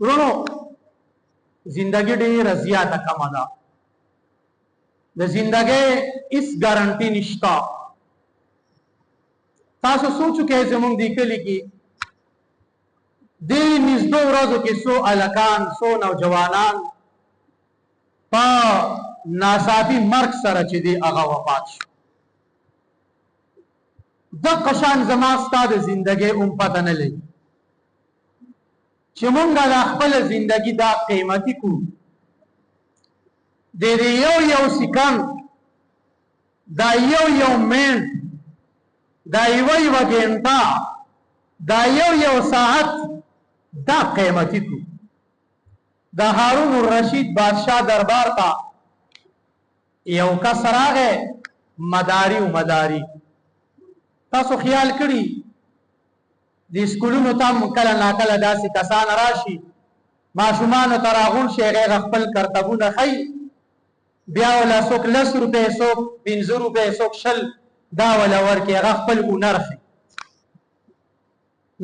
ورونو زندگی ډیره زیاته کمه ده د زندګۍ هیڅ ګارانټي نشته تاسو سوچو کې زمونږ دی کلی کې دې نږدې ورځو کې څو الکان څو نوجوانان په ناڅاپي مرګ سره چې دی هغه وفات شو د قشان زما ستا د زندګۍ پته نه لګي چې مونږ د خپل زندگی دا قیمتي کو د یو سکند دا یو منټ دا یو غنټه دا یو ساعت دا قیمتي کو دا هارون الرشید بادشاہ دربار تا یو کس راغی مداری تاسو خیال کړی د سکولونو ته کله ناکله داسې کسان راشي ماشومانو ته راغون شي هغه خپل کرتبونه خي بیا ولا څوک 10 روپۍ څوک 15 روپۍ څوک 20 دا ولا ورکي هغه خپل اونر خي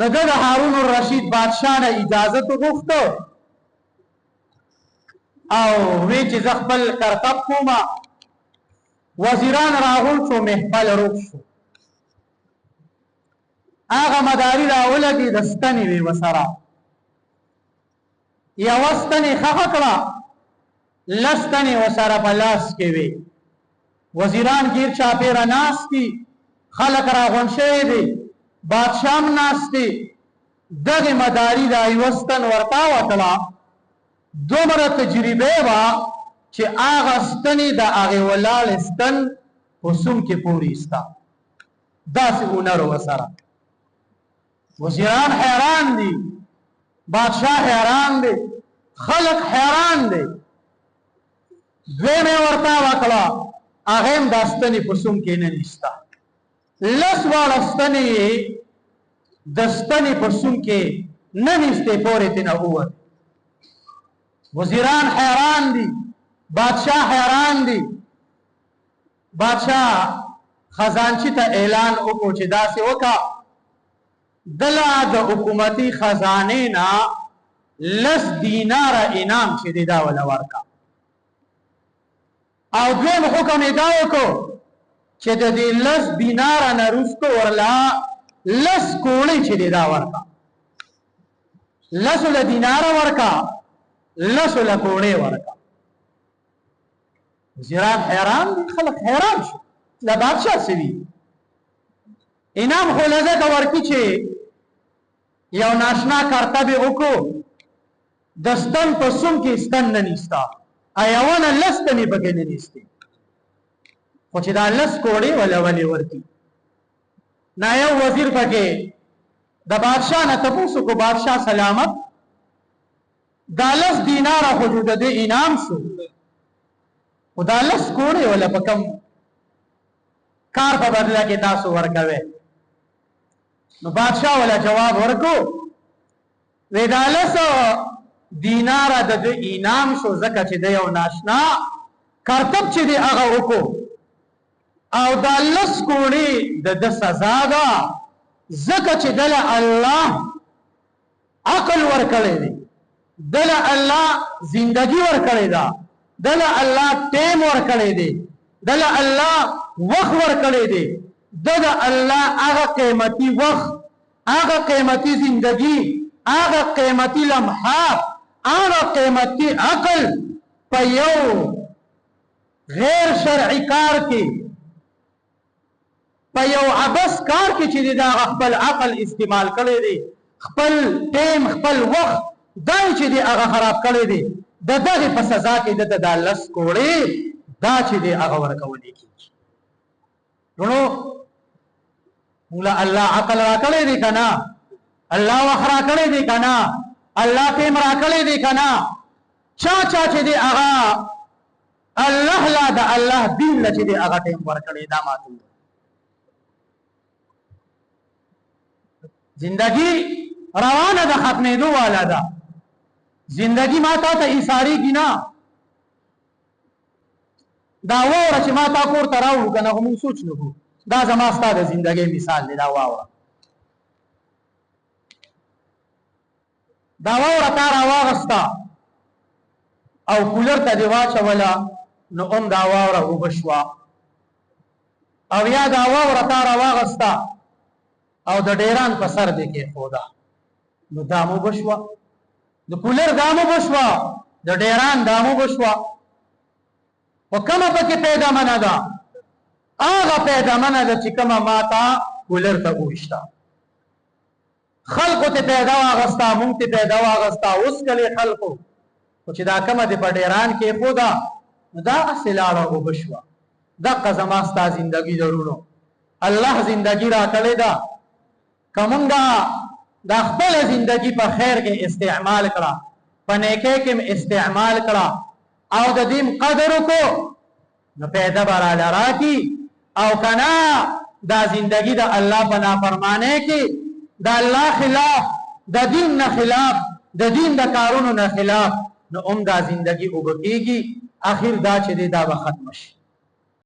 نو د هارون الرشید بادشاہ نه اجازه وغوښته او وی چې خپل کرتب کومه وزیران راغون شو محفل روک شو هغه مداری راولګي د ستنې وی وسره یا وستنې خخ کړه لستنې وسره په لاس کې وی وزیران غیر چاپیره ناس کی خلق راغون شوی دی بادشاہ ناس دی دغه مداری دا وستن ورتا وکړه دومره تجربه وا چې هغه ستنې د هغه ولال ستن وسوم کې پوری استا داسې اونر وسره وزیران حیران دي بادشاہ حیران دی خلق حیران دی دویمه ورتا وکړه هغه هم داستنی پسوم کې نه نشتا لس والستنی دستنی پسوم کې نه نشته پورې تنه هو وزیران حیران دي بادشاہ حیران دي بادشاہ خزانچی ته اعلان وکړو چې داسې وکړه دلا د حکومتي خزانه نا 10 دینار انعام چې دی دا ولا ورکا او دویم حکم دا وکړو چې د دې 10 دینار نه رسکو ورلا 10 کوړی چې دی دا ورکا 10 دینار ورکا 10 کوړی ورکا وزیران حیران خلک حیران شو لا بادشاہ سوي انعام خو لزه ورکی چې یو ناشنا کرتبه وکړو دستن په سوم کې ستن نه نيستا ایوانه لستنی پکې نه نيستي خو چې دا لس کوړي ولا ورکی نا یو وزیر پکې د بادشاہ نه تاسو کو بادشاہ سلامت دا 10 دینار حدود د انعام شو خدا 10 کوړي ولا پکم کار په بدله کې تاسو ورکوي نو بادشاہ ولا جواب ورکو ودالسو دینار د انعام شو زکه چې د یو ناشنا کرتب چې دی هغه وکړو او د 10 کوړي د سزا ده زکه چې دل الله عقل ورکړي دی دل الله زندگی ورکړي دا دل الله ټیم ورکړي دی دل الله وخت ورکړي دی دغ الله هغه قیمتي وخت هغه قیمتي زندگی هغه قیمتي لمحات هغه قیمتي عقل په یو غیر شرعي کار کې په یو عبث کار کې چې دا خپل عقل استعمال کړي دي خپل ټیم خپل وخت دا چې دی هغه خراب کړي دي دغه په سزا کې د 10 کوړي دا چې دی هغه ورکول کیږي نو مولا الله عقل را کړی دی کنا الله وخرا کړی دی کنا الله تیم را کړی دی کنا چا چې دی هغه الله لا د الله دین چې دی هغه تیم ور کړی دا ماتو زندگی روانه د ختمېدو والا ده زندگی ما ته ایثاری کینا دا وره چې ما تا کور ته راوړو کنه موږ سوچ نه کوو دا زما ستاسو زندگی مثال دی دا واوره دا واوره تا راواغسته او کولر ته دې واچوله نو هم دا واوره اوبه شوه، او یا دا واوره تا راواغسته او د ډیران په سر دې کېښوده نو دا هم اوبه شوه، د کولر دا هم اوبه شوه، د ډیران دا هم اوبه شوه. خو کومه پکې پیدامنه ده؟ هغه پیدامنه ده چې کومه ما ته کولر ته وویشته. خلقو ته پیدا واغسته، مونږ ته پیدا واغسته، اوس کلی خلقو خو چې دا کومه دې په ډیران کېښوده نو دا هسې لاړه اوبه شوه. دقه زما ستا زندګي درونو الله زندګي راکړې ده، که مونږ دا خپله زندګي په خیر کې استعمال کړه، په نیکۍ کې استعمال کړه او د دې قدر وکړو نو پیدا به راله راکړي، او که نه دا زندګي د الله په نافرمانۍ کې د الله خلاف، د دین نه خلاف، د دین د کارونو نه خلاف، نو هم دا زندګي اوبه کېږي، اخر دا چې دی دا به ختم شي.